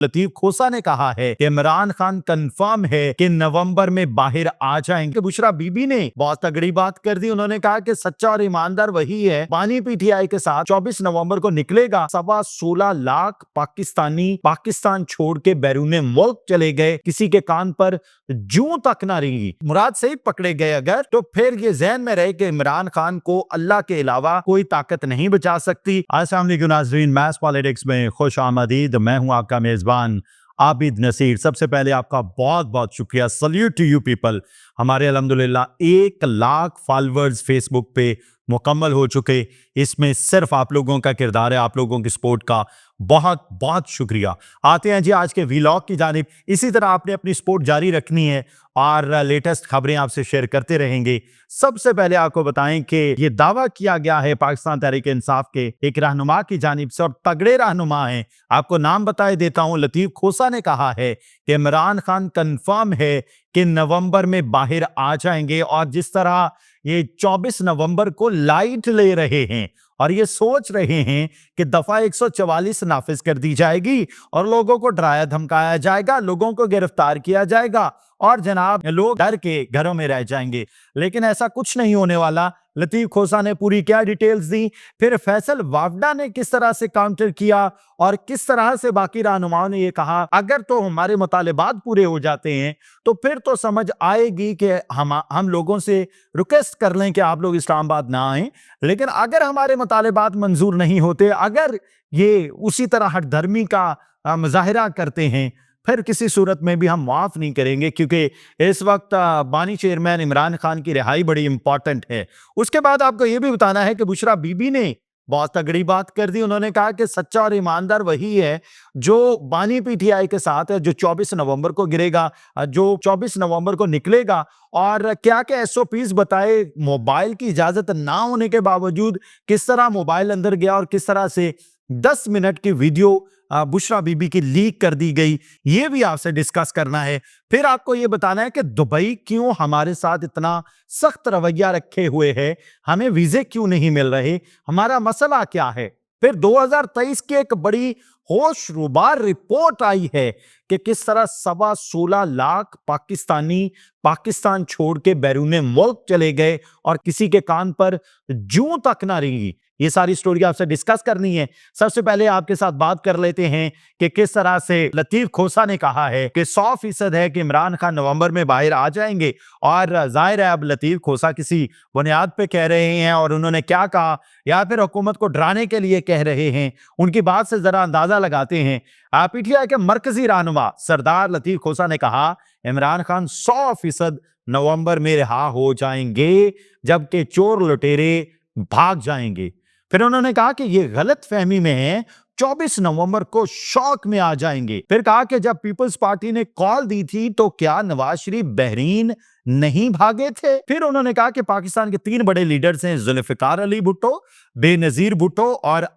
लतीफ खोसा ने कहा है कि इमरान खान कंफर्म है कि नवंबर में बाहर आ जाएंगे। बुशरा बीबी ने बहुत तगड़ी बात कर दी। उन्होंने कहा कि सच्चा और ईमानदार वही है। बानी पीटीआई के साथ 24 नवंबर को निकलेगा। 16.25 लाख पाकिस्तानी पाकिस्तान छोड़ के बैरूने मुल्क चले गए, किसी के कान पर जूं तक ना रेंगी। मुराद सही पकड़े गए अगर, तो फिर ये ज़हन में रहे कि इमरान खान को अल्लाह के अलावा कोई ताकत नहीं बचा सकती। अस्सलाम वालेकुम नाज़रीन, मैथ्स पॉलिटिक्स में खुश आमदीद। मैं हूं आपका मेजबान आबिद नसीर। सबसे पहले आपका बहुत बहुत शुक्रिया, सल्यूट टू यू पीपल। हमारे अल्हम्दुलिल्लाह 1 लाख फॉलोअर्स फेसबुक पे मुकम्मल हो चुके। इसमें सिर्फ आप लोगों का किरदार है, आप लोगों की सपोर्ट का बहुत बहुत शुक्रिया। आते हैं जी आज के व्लॉग की जानिब। इसी तरह आपने अपनी सपोर्ट जारी रखनी है और लेटेस्ट खबरें आपसे शेयर करते रहेंगे। सबसे पहले आपको बताएं कि ये दावा किया गया है पाकिस्तान तहरीक इंसाफ के एक रहनुमा की जानिब से, और तगड़े रहनुमा हैं। आपको नाम बताए देता हूं। लतीफ खोसा ने कहा है कि इमरान खान कंफर्म है कि नवंबर में बाहर आ जाएंगे, और जिस तरह ये 24 नवंबर को लाइट ले रहे हैं और ये सोच रहे हैं कि दफा 144 नाफिज कर दी जाएगी और लोगों को डराया धमकाया जाएगा, लोगों को गिरफ्तार किया जाएगा और जनाब लोग डर के घरों में रह जाएंगे। लेकिन ऐसा कुछ नहीं होने वाला। लतीफ खोसा ने पूरी क्या डिटेल्स दी, फिर फैसल वावडा ने किस तरह से काउंटर किया और किस तरह से बाकी रहनुमाओं ने ये कहा अगर तो हमारे मुतालिबात पूरे हो जाते हैं तो फिर तो समझ आएगी कि हम लोगों से रिक्वेस्ट कर लें कि आप लोग इस्लामाबाद ना आए। लेकिन अगर हमारे मुतालिबात मंजूर नहीं होते, अगर ये उसी तरह हठधर्मी का मुजाहिरा करते हैं, फिर किसी सूरत में भी हम माफ नहीं करेंगे, क्योंकि इस वक्त बानी चेयरमैन इमरान खान की रिहाई बड़ी इंपॉर्टेंट है। उसके बाद आपको यह भी बताना है कि बुशरा बीबी ने बहुत तगड़ी बात कर दी। उन्होंने कहा कि सच्चा और ईमानदार वही है जो बानी पीटीआई के साथ है, जो 24 नवंबर को गिरेगा, जो 24 नवंबर को निकलेगा। और क्या क्या एसओपीज बताए, मोबाइल की इजाजत ना होने के बावजूद किस तरह मोबाइल अंदर गया और किस तरह से 10 मिनट की वीडियो बुशरा बीबी की लीक कर दी गई, ये भी आपसे डिस्कस करना है। फिर आपको ये बताना है कि दुबई क्यों हमारे साथ इतना सख्त रवैया रखे हुए है, हमें वीजे क्यों नहीं मिल रहे, हमारा मसला क्या है। फिर 2023 की एक बड़ी होशरुबार रिपोर्ट आई है कि किस तरह 16.25 लाख पाकिस्तानी पाकिस्तान छोड़ के बैरूने मुल्क चले गए और किसी के कान पर जूं तक ना रेंगी। ये सारी स्टोरी आपसे डिस्कस करनी है। सबसे पहले आपके साथ बात कर लेते हैं कि किस तरह से लतीफ खोसा ने कहा है कि 100% है कि इमरान खान नवंबर में बाहर आ जाएंगे। और जाहिर है अब लतीफ खोसा किसी बुनियाद पे कह रहे हैं और उन्होंने क्या कहा, या फिर हुकूमत को डराने के लिए कह रहे हैं, उनकी बात से जरा अंदाजा लगाते हैं। पीटीआई के मरकजी रहनुमा सरदार लतीफ खोसा ने कहा इमरान खान 100% नवंबर में रिहा हो जाएंगे, जबकि चोर लुटेरे भाग जाएंगे। फिर उन्होंने कहा कि ये गलत फहमी में है, 24 नवंबर को शौक में आ जाएंगे। फिर कहा कि जब पीपल्स पार्टी ने कॉल दी थी तो क्या नवाज शरीफ बहरीन नहीं भागे थे। फिर उन्होंने कहा कि पाकिस्तान के 3 बड़े लीडर्स हैं, जुल्फिकार अली भुट्टो, बेनजीर भुट्टो और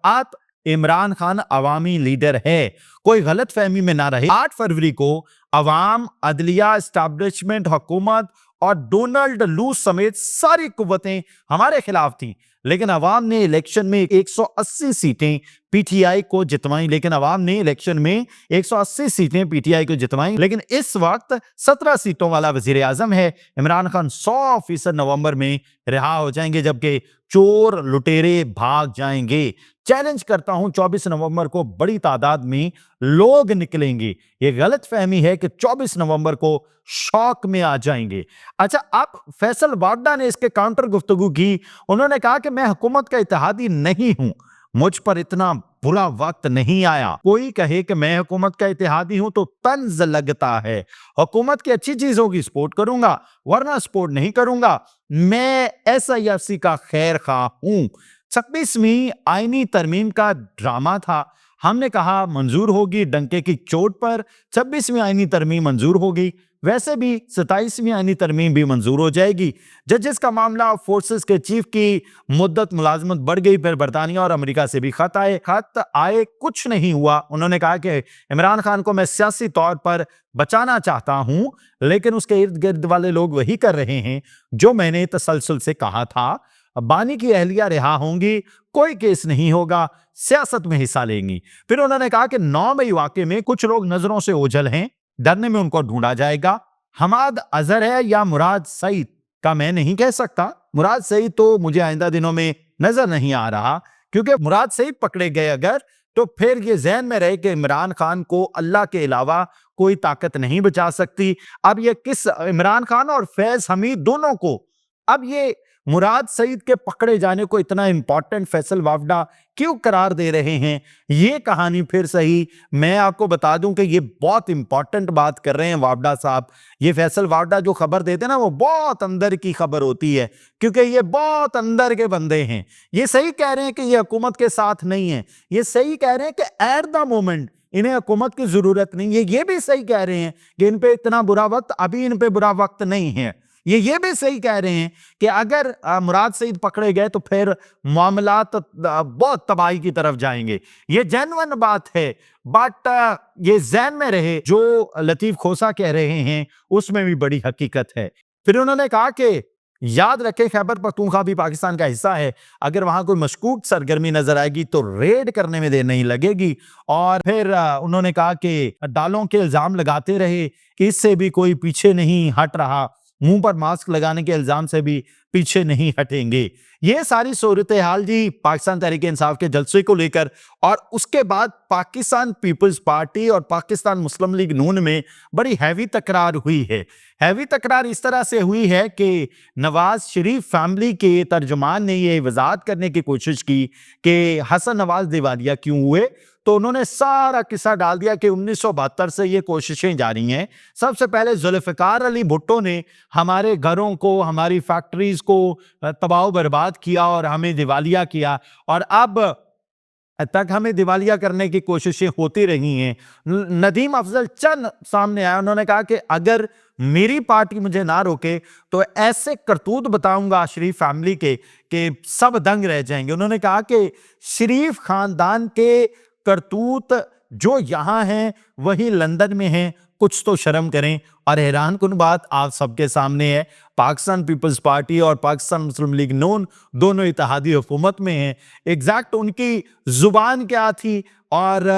इमरान खान अवामी लीडर है। कोई गलत फहमी में ना रहे। 8 फरवरी को अवाम, अदलिया, एस्टैब्लिशमेंट, हुकूमत और डोनाल्ड लूज समेत सारी कुव्वतें हमारे खिलाफ थी, लेकिन अवाम ने इलेक्शन में 180 सीटें पीटीआई को जितवाई। लेकिन अवाम ने इलेक्शन में 180 सीटें पीटीआई को जितवाई। लेकिन इस वक्त 17 सीटों वाला वजीर आजम है। इमरान खान 100% नवंबर में रिहा हो जाएंगे, जबकि चोर लुटेरे भाग जाएंगे। चैलेंज करता हूं 24 नवंबर को बड़ी तादाद में लोग निकलेंगे। यह गलत फहमी है कि 24 नवंबर को शौक में आ जाएंगे। अच्छा, अब फैसल वावडा ने इसके काउंटर गुफ्तगू की। उन्होंने कहा कि मैं हुकूमत का इत्तेहादी नहीं हूं, मुझ पर इतना बुरा वक्त नहीं आया। कोई कहे कि मैं हुकूमत का इत्तेहादी हूं तो तंज लगता है। हुकूमत की अच्छी चीजों की सपोर्ट करूंगा, वरना सपोर्ट नहीं करूंगा। मैं SIFC का खैर खा हूं। 26वीं आईनी तरमीम का ड्रामा था, हमने कहा मंजूर होगी, डंके की चोट पर 26वीं आईनी तरमीम मंजूर होगी। वैसे भी 27वीं आईनी तरमीम भी मंजूर हो जाएगी। जजेस का मामला, फोर्सेस के चीफ की मुद्दत मुलाजमत बढ़ गई, फिर बरतानिया और अमेरिका से भी खत आए, कुछ नहीं हुआ। उन्होंने कहा कि इमरान खान को मैं सियासी तौर पर बचाना चाहता हूं, लेकिन उसके इर्द गिर्द वाले लोग वही कर रहे हैं जो मैंने तसलसल से कहा था। बानी की अहलिया रिहा होंगी, कोई केस नहीं होगा, सियासत में हिस्सा लेंगी। फिर उन्होंने कहा कि 9 मई वाकये में कुछ लोग नजरों से ओझल हैं, डरने में उनको ढूंढा जाएगा। हमाद अजहर है या मुराद सईद का मैं नहीं कह सकता। मुराद सईद तो मुझे आइंदा दिनों में नजर नहीं आ रहा, क्योंकि मुराद सईद पकड़े गए अगर, तो फिर ये ज़हन में रहे कि इमरान खान को अल्लाह के अलावा कोई ताकत नहीं बचा सकती। अब ये किस इमरान खान और फैज हमीद दोनों को अब ये मुराद सईद के पकड़े जाने को इतना इंपॉर्टेंट फैसल वावडा क्यों करार दे रहे हैं, ये कहानी फिर सही। मैं आपको बता दूं कि ये बहुत इंपॉर्टेंट बात कर रहे हैं वावडा साहब। ये फैसल वावडा जो खबर देते हैं ना, वो बहुत अंदर की खबर होती है, क्योंकि ये बहुत अंदर के बंदे हैं। ये सही कह रहे हैं कि ये हुकूमत के साथ नहीं है, ये सही कह रहे हैं कि एट द मोमेंट इन्हें हुकूमत की जरूरत नहीं है। ये भी सही कह रहे हैं कि इन पे इतना बुरा वक्त, अभी इन पे बुरा वक्त नहीं है। ये भी सही कह रहे हैं कि अगर मुराद सईद पकड़े गए तो फिर मामलात बहुत तबाही की तरफ जाएंगे। ये जेन्युइन बात है, बट ये ज़हन में रहे जो लतीफ खोसा कह रहे हैं उसमें भी बड़ी हकीकत है। फिर उन्होंने कहा कि याद रखें, खैबर पख्तूनख्वा भी पाकिस्तान का हिस्सा है, अगर वहां कोई मशकूक सरगर्मी नजर आएगी तो रेड करने में देर नहीं लगेगी। और फिर उन्होंने कहा कि दालों के इल्जाम लगाते रहे, इससे भी कोई पीछे नहीं हट रहा, मुंह पर मास्क लगाने के इल्जाम से भी पीछे नहीं हटेंगे। ये सारी सूरत हाल जी पाकिस्तान तहरीक इंसाफ के जलसे को लेकर, और उसके बाद पाकिस्तान पीपल्स पार्टी और पाकिस्तान मुस्लिम लीग नून में बड़ी हैवी तकरार हुई है। हैवी तकरार इस तरह से हुई है कि नवाज शरीफ फैमिली के तर्जुमान ने ये वजाहत करने की कोशिश की कि हसन नवाज दिवालिया क्यों हुए, तो उन्होंने सारा किस्सा डाल दिया कि 1972 से ये कोशिशें जारी हैं। सबसे पहले जुल्फ़िकार अली भुट्टो ने हमारे घरों को, हमारी फैक्ट्रीज को तबाह बर्बाद किया और हमें दिवालिया किया, और अब तक हमें दिवालिया करने की कोशिशें होती रही हैं। नदीम अफजल चंद सामने आया, उन्होंने कहा कि अगर मेरी पार्टी मुझे ना रोके तो ऐसे करतूत बताऊंगा शरीफ फैमिली के कि सब दंग रह जाएंगे। उन्होंने कहा कि शरीफ खानदान के करतूत जो यहां हैं वही लंदन में हैं, कुछ तो शर्म करें। और हैरान कुन बात आप सबके सामने है, पाकिस्तान पीपल्स पार्टी और पाकिस्तान मुस्लिम लीग नून दोनों इत्तेहादी हुकूमत में हैं। एग्जैक्ट उनकी जुबान क्या थी और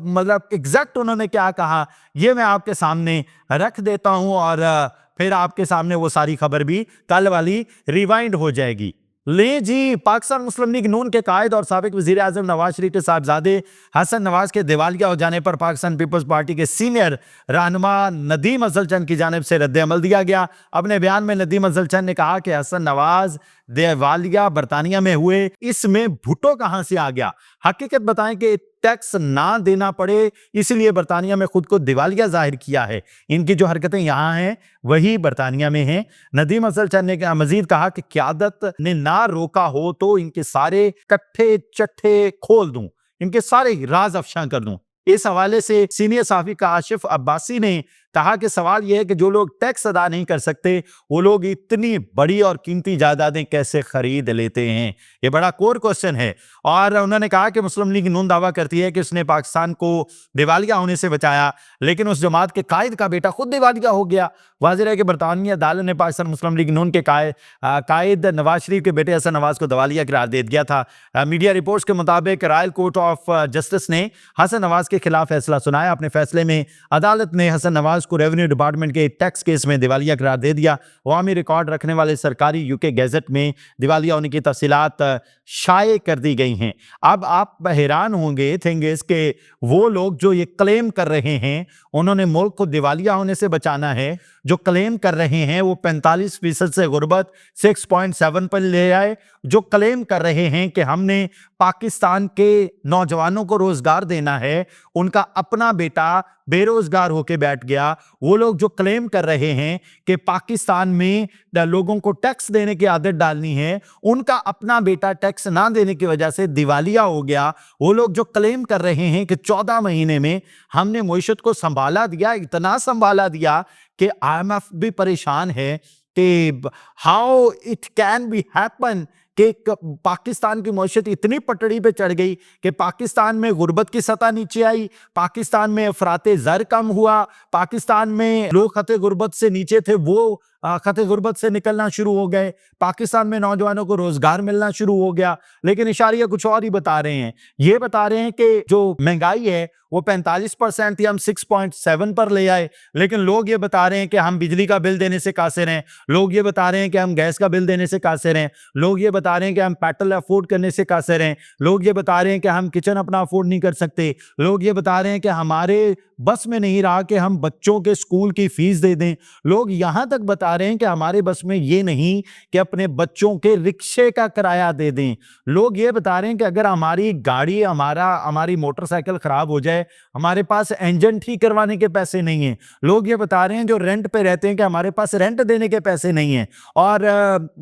मतलब एग्जैक्ट उन्होंने क्या कहा, ये मैं आपके सामने रख देता हूं, और फिर आपके सामने वो सारी खबर भी कल वाली रिवाइंड हो जाएगी। ले जी, पाकिस्तान मुस्लिम लीग नून के कायद और साबिक वजीर आजम नवाज शरीफ के साहबजादे हसन नवाज के दिवालिया हो जाने पर पाकिस्तान पीपल्स पार्टी के सीनियर रहनुमा नदीम अफजल चंद की जानिब से रद्द अमल दिया गया। अपने बयान में नदीम अफजल चंद ने कहा कि हसन नवाज दिवालिया बरतानिया में हुए, इसमें भुट्टो कहां से आ गया। हकीकत बताएं कि टैक्स ना देना पड़े इसलिए बरतानिया में खुद को दिवालिया जाहिर किया है। इनकी जो हरकतें यहाँ हैं वही बरतानिया में हैं। नदीम अफजल चंद ने मजीद कहा कि क़यादत ने ना रोका हो तो इनके सारे कट्ठे चट्ठे खोल दूं, इनके सारे राज अफशा कर दूं। इस हवाले से सीनियर सहाफी काशिफ अब्बासी ने कहा कि सवाल यह है कि जो लोग टैक्स अदा नहीं कर सकते वो लोग इतनी बड़ी और कीमती जायदादें कैसे खरीद लेते हैं, ये बड़ा कोर क्वेश्चन है। और उन्होंने कहा कि मुस्लिम लीग नून दावा करती है कि उसने पाकिस्तान को दिवालिया होने से बचाया, लेकिन उस जमात के कायद का बेटा खुद दिवालिया हो गया। वाज़ेह है कि बरतानिया अदालत ने पाकिस्तान मुस्लिम लीग नून के कायद नवाज शरीफ के बेटे हसन नवाज को दिवालिया करार दे दिया था। मीडिया रिपोर्ट्स के मुताबिक रॉयल कोर्ट ऑफ जस्टिस ने हसन नवाज के खिलाफ फैसला सुनाया। अपने फैसले में अदालत ने हसन नवाज को रेवेन्यू डिपार्टमेंट के टैक्स केस में दिवालिया करार दे दिया। अवामी रिकॉर्ड रखने वाले सरकारी यूके गैजेट में दिवालिया होने की तफसीलात शाये कर दी गई हैं। अब आप हैरान होंगे थिंग्स के वो लोग जो ये क्लेम कर रहे हैं उन्होंने मुल्क को दिवालिया होने से बचाना है, जो क्लेम कर रहे हैं वो 45% से गुर्बत 6.7 पर ले आए, जो क्लेम कर रहे हैं कि हमने पाकिस्तान के नौजवानों को रोजगार देना है, उनका अपना बेटा बेरोजगार होके बैठ गया। वो लोग जो क्लेम कर रहे हैं कि पाकिस्तान में लोगों को टैक्स देने की आदत डालनी है, उनका अपना बेटा टैक्स ना देने की वजह से दिवालिया हो गया। वो लोग जो क्लेम कर रहे हैं कि 14 महीने में हमने मईशत को संभाला दिया, इतना संभाला दिया कि IMF भी परेशान है कि how it can be happen कि पाकिस्तान की मईशत इतनी पटड़ी पे चढ़ गई कि पाकिस्तान में गुर्बत की सतह नीचे आई, पाकिस्तान में अफराते ज़र कम हुआ, पाकिस्तान में लोग खते गुर्बत से नीचे थे वो खते गुर्बत से निकलना शुरू हो गए, पाकिस्तान में नौजवानों को रोजगार मिलना शुरू हो गया। लेकिन इशारिया कुछ और ही बता रहे हैं। ये बता रहे हैं कि जो महंगाई है वो 45% थी, हम 6.7 पर ले आए। लेकिन लोग ये बता रहे हैं कि हम बिजली का बिल देने से कासिर हैं, लोग ये बता रहे हैं कि हम गैस का बिल देने से कासिर हैं, लोग ये बता रहे हैं कि हम पेट्रोल अफोर्ड करने से कासिर हैं, लोग ये बता रहे हैं कि हम किचन अपना अफोर्ड नहीं कर सकते, लोग ये बता रहे हैं कि हमारे बस में नहीं रहा कि हम बच्चों के स्कूल की फीस दे दें, लोग यहां तक बता रहे हैं कि हमारे बस में ये नहीं कि अपने बच्चों के रिक्शे का किराया दे दें, लोग ये बता रहे हैं कि अगर हमारी गाड़ी हमारी मोटरसाइकिल खराब हो जाए, हमारे पास इंजन ठीक करवाने के पैसे नहीं हैं, लोग ये बता रहे हैं जो रेंट पे रहते हैं कि हमारे पास रेंट देने के पैसे नहीं हैं। और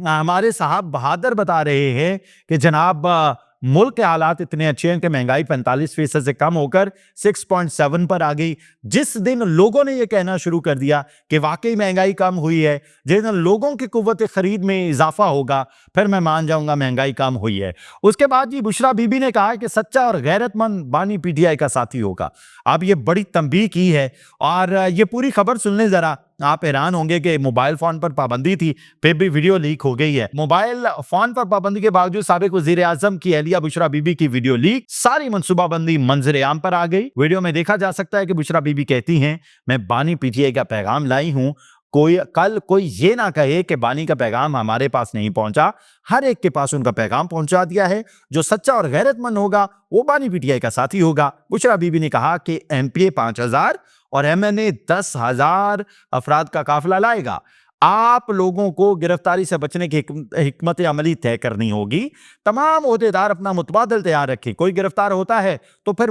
हमारे साहब बहादुर बता रहे हैं कि जनाब मुल्क के हालात इतने अच्छे हैं कि महंगाई 45% से कम होकर 6.7 पर आ गई। जिस दिन लोगों ने यह कहना शुरू कर दिया कि वाकई महंगाई कम हुई है, जिस दिन लोगों की कुव्वत खरीद में इजाफा होगा, फिर मैं मान जाऊंगा महंगाई कम हुई है। उसके बाद जी बुशरा बीबी ने कहा कि सच्चा और गैरतमंद बानी पीटीआई का साथी होगा। अब ये बड़ी तंबीह की है और ये पूरी खबर सुन लें जरा, आप हैरान होंगे कि मोबाइल फोन पर पाबंदी थी, फिर भी वीडियो लीक हो गई है। मोबाइल फोन पर पाबंदी के बावजूद साबिक वजीर आजम की अहलिया बुशरा बीबी की वीडियो लीक, सारी मनसूबाबंदी मंजर आम पर आ गई। वीडियो में देखा जा सकता है कि बुशरा बीबी कहती हैं, मैं बानी पीटीआई का पैगाम लाई हूं, कोई ये ना कहे कि बानी का पैगाम हमारे पास नहीं पहुंचा, हर एक के पास उनका पैगाम पहुंचा दिया है। जो सच्चा और गैरतमंद होगा वो बानी पीटीआई का साथी होगा। बुशरा बीबी ने कहा कि एमपीए 5,000 और एमएनए 10,000 अफराद का काफिला लाएगा। आप लोगों को गिरफ्तारी से बचने की हिकमत अमली तय करनी होगी। तमाम ओहदेदार अपना मुतबादल तैयार रखें। कोई गिरफ्तार होता है तो फिर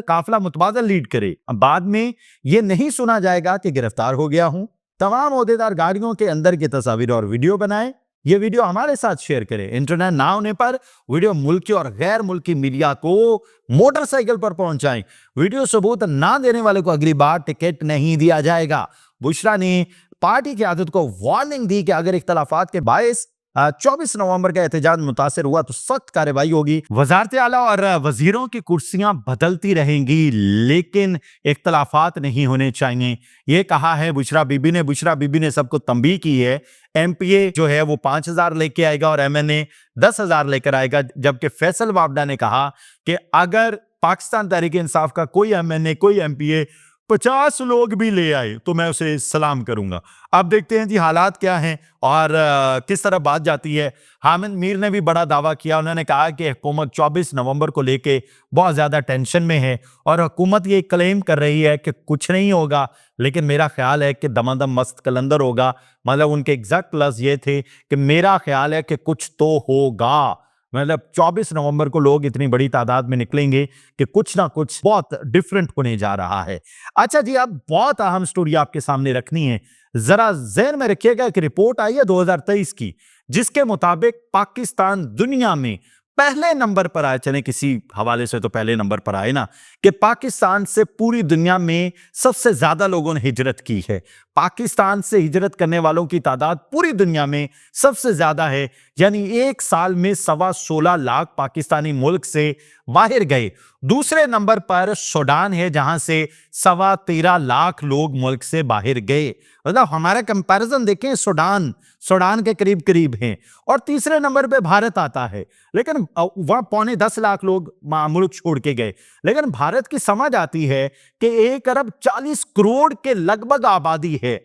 काफिला मुतबादल लीड करे। बाद में यह नहीं सुना जाएगा कि गिरफ्तार हो गया हूं। तमाम ओहदेदार गाड़ियों के अंदर की तस्वीर और वीडियो बनाएं। ये वीडियो हमारे साथ शेयर करें। इंटरनेट ना होने पर वीडियो मुल्की और गैर मुल्की मीडिया को मोटरसाइकिल पर पहुंचाएं। वीडियो सबूत ना देने वाले को अगली बार टिकट नहीं दिया जाएगा। बुशरा ने पार्टी की आदत को वार्निंग दी कि अगर इख्तलाफात के बायस 24 नवंबर का एहतजाज मुतासिर हुआ तो सख्त कार्रवाई होगी। वजारत आला और वजीरों की कुर्सियां बदलती रहेंगी लेकिन इख्तलाफात नहीं होने चाहिए, यह कहा है बुशरा बीबी ने। बुशरा बीबी ने सबको तंबीह की है। एमपीए जो है वो 5,000 लेके आएगा और एमएनए 10,000 लेकर आएगा। जबकि फैसल वाबडा ने कहा कि अगर पाकिस्तान तहरीक इंसाफ का कोई एमएनए कोई एमपीए 50 लोग भी ले आए तो मैं उसे सलाम करूंगा। अब देखते हैं जी हालात क्या हैं और किस तरह बात जाती है। हामिद मीर ने भी बड़ा दावा किया। उन्होंने कहा कि हुकूमत 24 नवंबर को लेके बहुत ज्यादा टेंशन में है और हुकूमत ये क्लेम कर रही है कि कुछ नहीं होगा, लेकिन मेरा ख्याल है कि दमादम मस्त कलंदर होगा। मतलब उनके एग्जैक्ट लफ्ज ये थे कि मेरा ख्याल है कि कुछ तो होगा। मतलब 24 नवंबर को लोग इतनी बड़ी तादाद में निकलेंगे कि कुछ ना कुछ बहुत डिफरेंट होने जा रहा है। अच्छा जी, अब बहुत अहम स्टोरी आपके सामने रखनी है। जरा ज़हन में रखिएगा कि रिपोर्ट आई है 2023 की, जिसके मुताबिक पाकिस्तान दुनिया में पहले नंबर पर आए। चले किसी हवाले से तो पहले नंबर पर आए ना, कि पाकिस्तान से पूरी दुनिया में सबसे ज्यादा लोगों ने हिजरत की है। पाकिस्तान से हिजरत करने वालों की तादाद पूरी दुनिया में सबसे ज्यादा है। यानी एक साल में 16.25 लाख पाकिस्तानी मुल्क से बाहर गए। दूसरे नंबर पर सूडान है, जहां से 13.25 लाख लोग मुल्क से बाहर गए। मतलब हमारा कंपैरिजन देखें, सूडान के करीब करीब हैं। और तीसरे नंबर पे भारत आता है, लेकिन वह 9.25 लाख लोग मुल्क छोड़ के गए। लेकिन भारत की समझ आती है कि 1 अरब 40 करोड़ के लगभग आबादी है।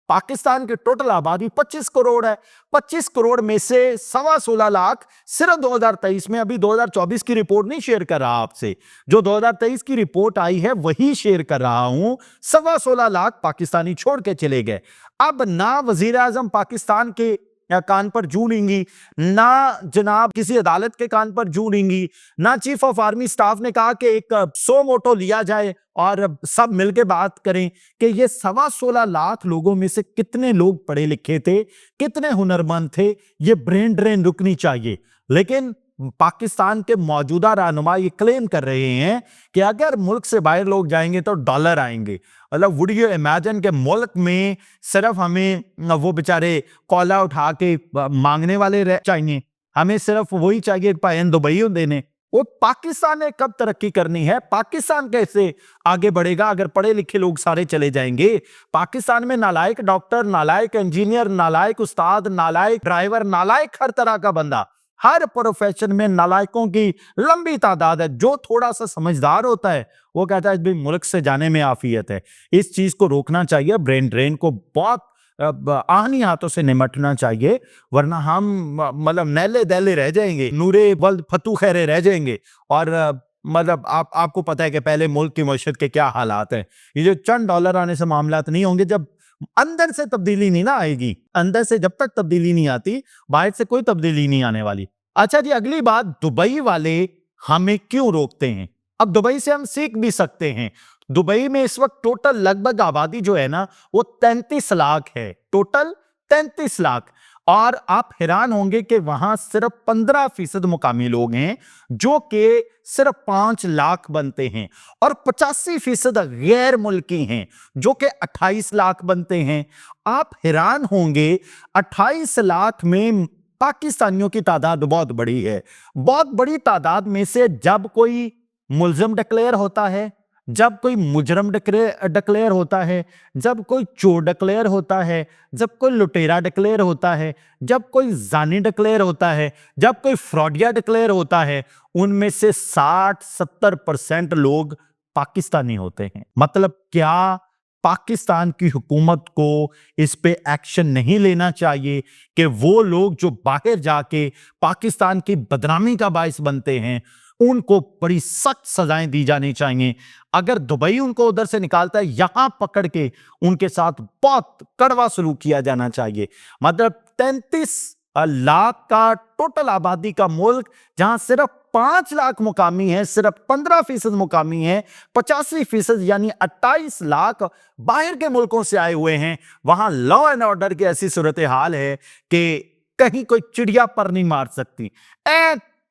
पाकिस्तान की टोटल आबादी 25 करोड़ है। 25 करोड़ में से 16.25 लाख सिर्फ 2023 में, अभी 2024 की रिपोर्ट नहीं शेयर कर रहा आपसे, जो 2023 की रिपोर्ट आई है वही शेयर कर रहा हूं। 16.25 लाख पाकिस्तानी छोड़ के चले गए। अब ना वजीर आजम पाकिस्तान के कान पर जू लेंगी, ना जनाब किसी अदालत के कान पर जू लेंगी, ना चीफ ऑफ आर्मी स्टाफ ने कहा कि एक 100 मोटो लिया जाए और सब मिलके बात करें कि ये 16.25 लाख लोगों में से कितने लोग पढ़े लिखे थे, कितने हुनरमंद थे। ये ब्रेन ड्रेन रुकनी चाहिए। लेकिन पाकिस्तान के मौजूदा रहनुमा ये क्लेम कर रहे हैं कि अगर मुल्क से बाहर लोग जाएंगे तो डॉलर आएंगे। मतलब वुड यू इमेजिन के मुल्क में सिर्फ हमें वो बेचारे कॉला उठा के मांगने वाले चाहिए, हमें सिर्फ वही चाहिए पायन दुबई देने। वो पाकिस्तान ने कब तरक्की करनी है, पाकिस्तान कैसे आगे बढ़ेगा अगर पढ़े लिखे लोग सारे चले जाएंगे। पाकिस्तान में नालायक डॉक्टर, नालायक इंजीनियर, नालायक उस्ताद, नालायक ड्राइवर, नालायक हर तरह का बंदा, हर प्रोफेशन में नालायकों की लंबी तादाद है। जो थोड़ा सा समझदार होता है वो कहता है भाई मुल्क से जाने में आफियत है। इस चीज को रोकना चाहिए, ब्रेन ड्रेन को बहुत आहनी हाथों से निमटना चाहिए, वरना हम मतलब नैले दैले रह जाएंगे, नूरे वल्द फतू खैरे रह जाएंगे। और मतलब आपको पता है कि पहले मुल्क की मईशत के क्या हालात हैं। ये जो चंद डॉलर आने से मामलात नहीं होंगे, जब अंदर से तब्दीली नहीं ना आएगी, अंदर से जब तक तब्दीली नहीं आती बाहर से कोई तब्दीली नहीं आने वाली। अच्छा जी, अगली बात, दुबई वाले हमें क्यों रोकते हैं। अब दुबई से हम सीख भी सकते हैं। दुबई में इस वक्त टोटल लगभग आबादी जो है ना वो 33 लाख है, टोटल 33 लाख। और आप हैरान होंगे कि वहां सिर्फ 15% मुकामी लोग हैं, जो कि सिर्फ 5 लाख बनते हैं, और 85% गैर मुल्की हैं, जो कि 28 लाख बनते हैं। आप हैरान होंगे 28 लाख में पाकिस्तानियों की तादाद बहुत बड़ी है। बहुत बड़ी तादाद में से जब कोई मुल्जिम डिक्लेयर होता है, जब कोई मुजरम डिक्लेयर होता है, जब कोई चोर डिक्लेयर होता है, जब कोई लुटेरा डिक्लेयर होता है, जब कोई जानी डिक्लेयर होता है, जब कोई फ्रॉडिया डिक्लेयर होता है, उनमें से 60-70% लोग पाकिस्तानी होते हैं। मतलब क्या पाकिस्तान की हुकूमत को इस पे एक्शन नहीं लेना चाहिए कि वो लोग जो बाहर जाके पाकिस्तान की बदनामी का बायस बनते हैं उनको बड़ी सख्त सजाएं दी जानी चाहिए। अगर दुबई उनको उधर से निकालता है, यहां पकड़ के उनके साथ बहुत कड़वा सलूक किया जाना चाहिए। मतलब 33 लाख का टोटल आबादी का मुल्क, जहां सिर्फ 5 लाख मुकामी है, सिर्फ 15% मुकामी है, 85% यानी 28 लाख बाहर के मुल्कों से आए हुए हैं। वहां लॉ एंड ऑर्डर की ऐसी सूरत हाल है कि कहीं कोई चिड़िया पर नहीं मार सकती,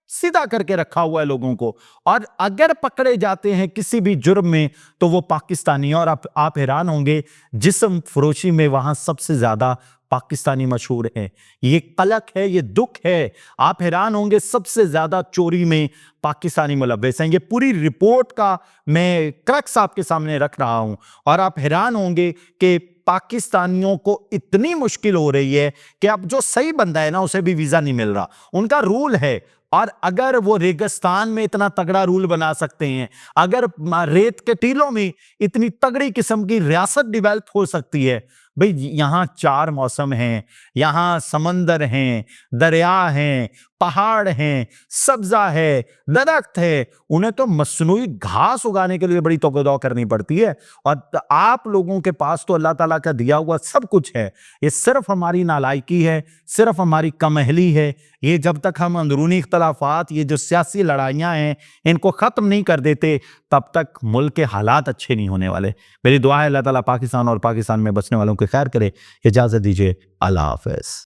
सीधा करके रखा हुआ है लोगों को। और अगर पकड़े जाते हैं किसी भी जुर्म में तो वो पाकिस्तानी। और आप हैरान होंगे, जिस्म फरोशी में वहां सबसे ज्यादा पाकिस्तानी मशहूर है। ये कलक है, ये दुख है। आप हैरान होंगे, सबसे ज्यादा चोरी में पाकिस्तानी मुलव्वस हैं। ये पूरी रिपोर्ट का मैं क्रक्स आपके सामने रख रहा हूं। और आप हैरान होंगे कि पाकिस्तानियों को इतनी मुश्किल हो रही है कि अब जो सही बंदा है ना उसे भी वीजा नहीं मिल रहा। उनका रूल है, और अगर वो रेगिस्तान में इतना तगड़ा रूल बना सकते हैं, अगर रेत के टीलों में इतनी तगड़ी किस्म की रियासत डेवलप हो सकती है, भाई यहां 4 मौसम हैं, यहां समंदर हैं, दरिया हैं, पहाड़ हैं, सब्जा है, दरख्त है, उन्हें तो मसनूई घास उगाने के लिए बड़ी तोक़दौ करनी पड़ती है। और आप लोगों के पास तो अल्लाह ताला का दिया हुआ सब कुछ है। ये सिर्फ हमारी नालायकी है, सिर्फ हमारी कमहली है। ये जब तक हम अंदरूनी इख्तलाफात, ये जो सियासी लड़ाइयाँ हैं, इनको ख़त्म नहीं कर देते, तब तक मुल्क के हालात अच्छे नहीं होने वाले। मेरी दुआ है अल्लाह ताला पाकिस्तान और पाकिस्तान में बसने वालों की खैर करे। इजाज़त दीजिए, अल्लाह हाफ़िज़।